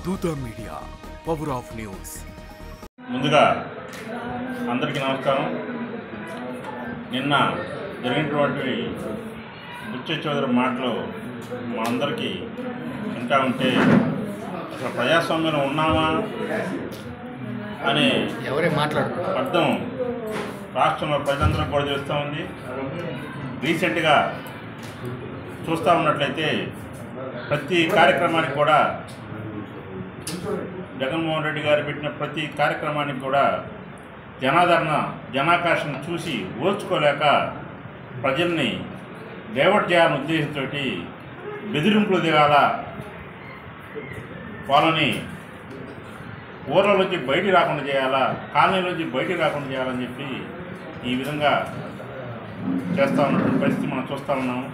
దూత media power of news. ముందుగా అందరికీ నమస్కారం. నిన్న జరిగినటువంటి బుచ్చ చౌదరి మాటలు మనందరికీ వింటా ఉంటే అసలు ప్రజాస్వామ్యంలో ఉన్నామా అనే అర్థం రాష్ట్రంలో ప్రజలందరూ కూడా చేస్తూ ఉంది. రీసెంట్గా చూస్తూ ఉన్నట్లయితే ప్రతి కార్యక్రమానికి కూడా జగన్మోహన్ రెడ్డి గారు పెట్టిన ప్రతి కార్యక్రమానికి కూడా జనాదరణ జనాకాశం చూసి ఓర్చుకోలేక ప్రజల్ని డైవర్ట్ చేయాలనే ఉద్దేశంతో బెదిరింపులు దిగాల, వాళ్ళని ఊర్లలోంచి బయటికి రాకుండా చేయాలా, కాలనీలోంచి బయటికి రాకుండా చేయాలని చెప్పి ఈ విధంగా చేస్తూ ఉన్నటువంటి పరిస్థితి మనం చూస్తూ ఉన్నాము.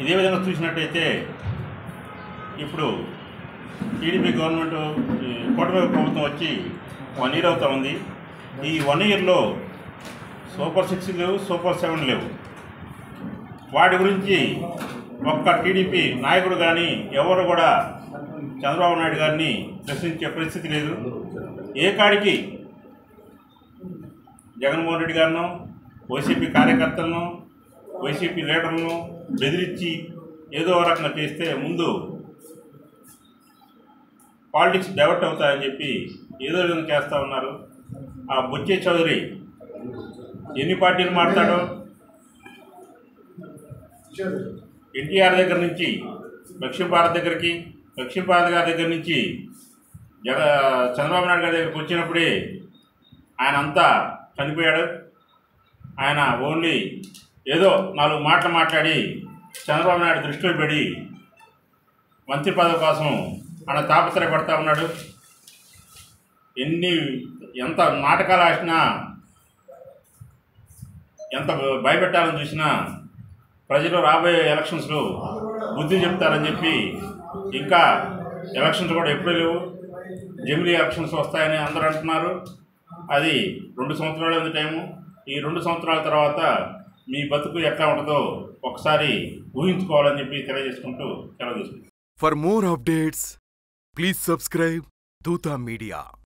ఇదే విధంగా చూసినట్టయితే ఇప్పుడు టీడీపీ గవర్నమెంట్ కూటమి ప్రభుత్వం వచ్చి 1 year అవుతూ ఉంది. ఈ 1 yearలో సూపర్ 6 లేవు, సూపర్ 7 లేవు. వాటి గురించి ఒక్క టీడీపీ నాయకుడు కానీ ఎవరు కూడా చంద్రబాబు నాయుడు గారిని ప్రశ్నించే పరిస్థితి లేదు. ఏ కాడికి జగన్మోహన్ రెడ్డి గారిను, వైసీపీ కార్యకర్తలను, వైసీపీ లీడర్లను బెదిరించి ఏదో రకంగా చేస్తే ముందు పాలిటిక్స్ డైవర్ట్ అవుతాయని చెప్పి ఏదో విధంగా చేస్తూ ఉన్నారు. ఆ బుచ్చ చౌదరి ఎన్ని పార్టీలు మాట్లాడో, ఎన్టీఆర్ దగ్గర నుంచి లక్ష్మీపార్వతి దగ్గరికి, లక్ష్మీపార్వతి గారి దగ్గర నుంచి చంద్రబాబు నాయుడు గారి దగ్గరికి వచ్చినప్పుడే ఆయన అంతా చనిపోయాడు. ఆయన ఓన్లీ ఏదో 4 మాటలు మాట్లాడి చంద్రబాబు నాయుడు దృష్టిలో పెడి మంత్రి పదవి కోసం ఆయన తాపత్రయపడతా ఉన్నాడు. ఎంత నాటకాలు ఆడినా, ఎంత భయపెట్టాలని చూసినా ప్రజలు రాబోయే ఎలక్షన్స్లో బుద్ధి చెప్తారని చెప్పి ఇంకా ఎలక్షన్స్ కూడా ఎప్పుడూ లేవు. జమిలీ ఎలక్షన్స్ వస్తాయని అందరూ అంటున్నారు. అది 2 సంవత్సరాలు ఉంది టైము. ఈ 2 సంవత్సరాల తర్వాత మీ బతుకు ఎట్లా ఉంటుందో ఒకసారి ఊహించుకోవాలని చెప్పి తెలియజేసుకుంటూ సెలవు తీసుకుంటాం. For more updates please subscribe దూత మీడియా.